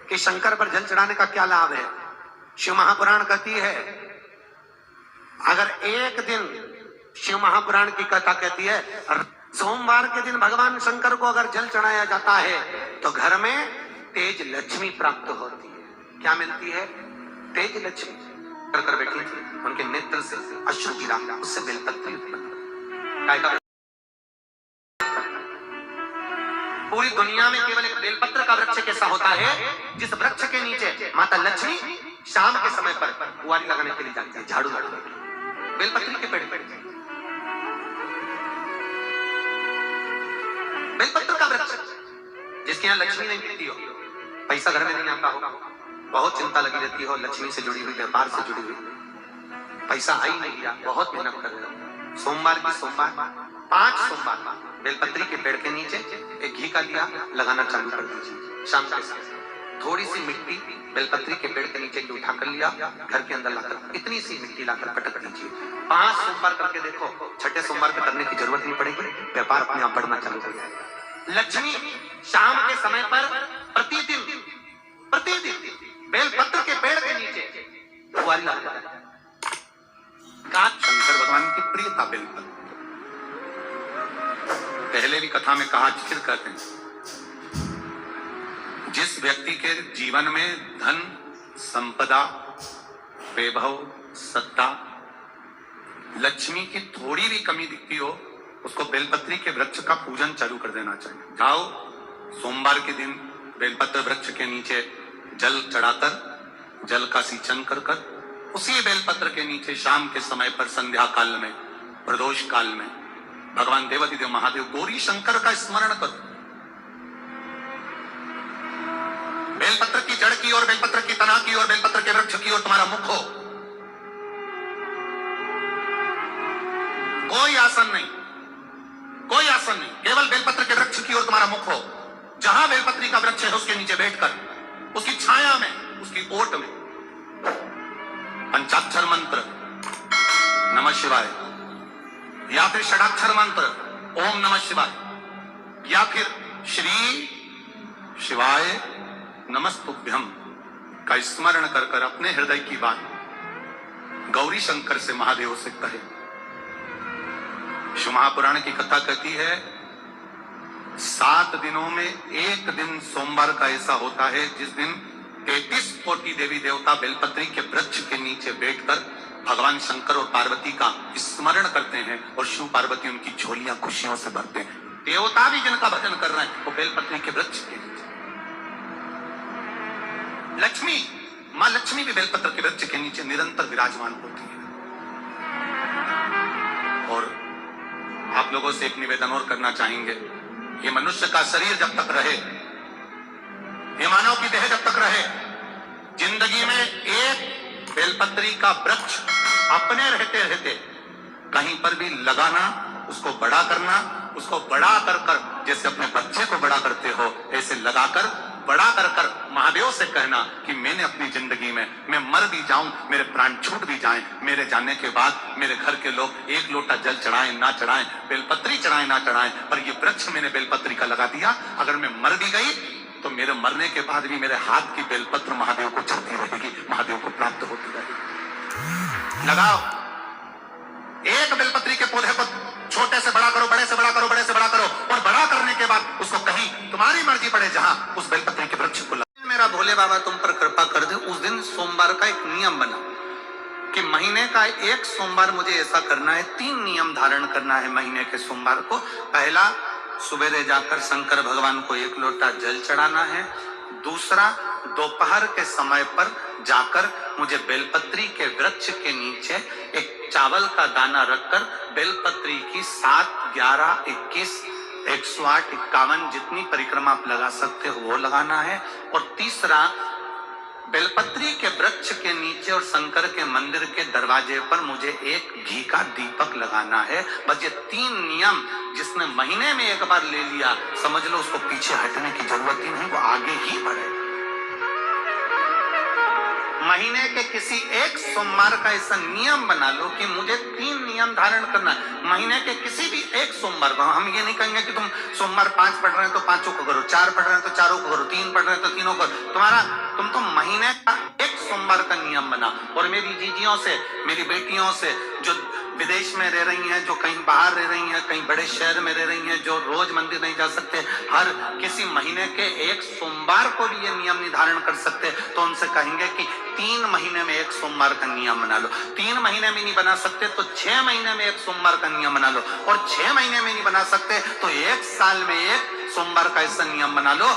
कि शंकर पर जल चढ़ाने का क्या लाभ है। शिव महापुराण कहती है, अगर एक दिन शिव महापुराण की कथा कहती है, सोमवार के दिन भगवान शंकर को अगर जल चढ़ाया जाता है तो घर में तेज लक्ष्मी प्राप्त होती है। क्या मिलती है? तेज लक्ष्मी। कर बैठी थी, उनके नेत्र से अश्रु गिरा, उससे बेलपत्र उत्पन्न। पूरी दुनिया में केवल एक बेलपत्र का वृक्ष कैसा होता है जिस वृक्ष के नीचे माता लक्ष्मी शाम के समय पर कुंवारी लगाने के लिए जाती है, झाड़ू लगाने के लिए। बेलपत्री के पेड़ पे बेलपत्र का वृक्ष, जिसके यहाँ लक्ष्मी नहीं मिलती हो, पैसा घर में नहीं आता हो, बहुत चिंता लगी रहती हो, लक्ष्मी से जुड़ी हुई, व्यापार से जुड़ी हुई, पैसा आ ही नहीं गया, बहुत मेहनत कर रहे हो। सोमवार की सोमवार 5 सोमवार बेलपत्री के पेड़ के नीचे एक घी का दिया लगाना चालू कर दीजिए। शाम के समय थोड़ी सी मिट्टी बेलपत्री के पेड़ के नीचे उठा कर लिया, घर के अंदर लाकर इतनी सी मिट्टी लाकर पटक दीजिए। 5 सोमवार करके देखो, छठे सोमवार पे करने की जरूरत नहीं पड़ेगी, व्यापार अपने आप बढ़ना चालू हो जाएगा। लक्ष्मी शाम के समय पर प्रतिदिन बेलपत्र के पेड़ के नीचे कुंवारी लगाता है। शंकर भगवान की प्रियता बेलपत्र, पहले भी कथा में कहा, जिक्र करते हैं, जिस व्यक्ति के जीवन में धन, संपदा, वैभव, सत्ता, लक्ष्मी की थोड़ी भी कमी दिखती हो, उसको बेलपत्री के वृक्ष का पूजन चालू कर देना चाहिए। जाओ सोमवार के दिन बेलपत्र वृक्ष के नीचे जल चढ़ाकर, जल का सिंचन कर कर, उसी बेलपत्र के नीचे शाम के समय पर संध्या काल में, प्रदोष काल में भगवान देवाधिदेव महादेव गौरी शंकर का स्मरण करो। बेलपत्र की जड़ की ओर, बेलपत्र की तना की ओर, बेलपत्र के वृक्ष की ओर तुम्हारा मुख हो। कोई आसन नहीं, कोई आसन नहीं, केवल बेलपत्र के वृक्ष की ओर तुम्हारा मुख हो। जहां बेलपत्री का वृक्ष है उसके नीचे बैठकर, उसकी छाया में, उसकी ओट में पंचाक्षर मंत्र नमः शिवाय, या फिर षडाक्षर मंत्र ओम नमः शिवाय, या फिर श्री शिवाय नमस्तुभ्यम का स्मरण कर कर अपने हृदय की बात गौरी शंकर से, महादेव से कहे। शिव महापुराण की कथा कहती है, 7 दिनों में एक दिन सोमवार का ऐसा होता है जिस दिन 33 कोटि देवी देवता बेलपत्री के वृक्ष के नीचे बैठकर भगवान शंकर और पार्वती का स्मरण करते हैं और शिव पार्वती उनकी झोलियां खुशियों से भरते हैं। देवता भी जिनका भजन कर रहे हैं वो बेलपत्री के वृक्ष के नीचे। लक्ष्मी, मां लक्ष्मी भी बेलपत्र के वृक्ष के नीचे निरंतर विराजमान होती है। और आप लोगों से एक निवेदन और करना चाहेंगे, ये मनुष्य का शरीर जब तक रहे, ये मानव की देह जब तक रहे, जिंदगी में एक बेलपत्री का वृक्ष अपने रहते रहते कहीं पर भी लगाना, उसको बड़ा करना, उसको बड़ा कर कर जैसे अपने बच्चे को बड़ा करते हो ऐसे लगाकर बड़ा कर कर महादेव से कहना कि मैंने अपनी जिंदगी में, मैं मर भी जाऊं, मेरे प्राण छूट भी जाएं, मेरे जाने के बाद मेरे घर के लोग 1 लोटा जल चढ़ाएं ना चढ़ाएं, बेलपत्री चढ़ाएं ना चढ़ाएं, पर ये वृक्ष मैंने बेलपत्री का लगा दिया, अगर मैं मर भी गई तो मेरे मरने के बाद भी मेरे हाथ की बेलपत्र महादेव को चढ़ती रहेगी, महादेव को प्राप्त होती रहेगी। लगाओ, एक बेलपत्री के पौधे को छोटे से बड़ा करो, बड़े से बड़ा करो, बड़े से बड़ा करो, और बड़ा करने के बाद उसको कहीं तुम्हारी मर्जी पड़े जहां उस बेलपत्री के वृक्ष को लगा। मेरा भोले बाबा तुम पर कृपा कर दे। उस दिन सोमवार का एक नियम बना कि महीने का एक सोमवार मुझे ऐसा करना है, 3 नियम धारण करना है महीने के सोमवार को। पहला, सुबेरे जाकर शंकर भगवान को 1 लोटा जल चढ़ाना है। दूसरा, दोपहर के समय पर जाकर मुझे बेलपत्री के वृक्ष के नीचे एक चावल का दाना रखकर बेलपत्री की 7, 11, 21, 108, 51 जितनी परिक्रमा आप लगा सकते हो वो लगाना है। और तीसरा, बेलपत्री के वृक्ष के नीचे और शंकर के मंदिर के दरवाजे पर मुझे एक घी का दीपक लगाना है। बस ये 3 नियम जिसने महीने में एक बार ले लिया, समझ लो उसको पीछे हटने की जरूरत ही नहीं, वो आगे ही बढ़े। महीने के किसी एक सोमवार का ऐसा नियम बना लो कि मुझे 3 नियम धारण करना है। महीने के किसी भी एक सोमवार को, हम ये नहीं कहेंगे कि तुम सोमवार 5 पढ़ रहे हैं तो 5 को करो, 4 पढ़ रहे हैं तो 4 को करो, 3 पढ़ रहे हैं तो 3 को करो। तुम तो महीने का एक सोमवार का नियम बना। और मेरी जीजियों से, मेरी बेटियों से जो विदेश में रह रही हैं, जो कहीं बाहर रह रही हैं, कहीं बड़े शहर में रह रही हैं, जो रोज मंदिर नहीं जा सकते, हर किसी महीने के एक सोमवार को भी ये नियम निर्धारण कर सकते, तो उनसे कहेंगे कि 3 महीने में एक सोमवार का नियम बना लो। 3 महीने में नहीं बना सकते तो 6 महीने में एक सोमवार का नियम बना लो, और 6 महीने में नहीं बना सकते तो 1 साल में एक सोमवार का ऐसा नियम बना लो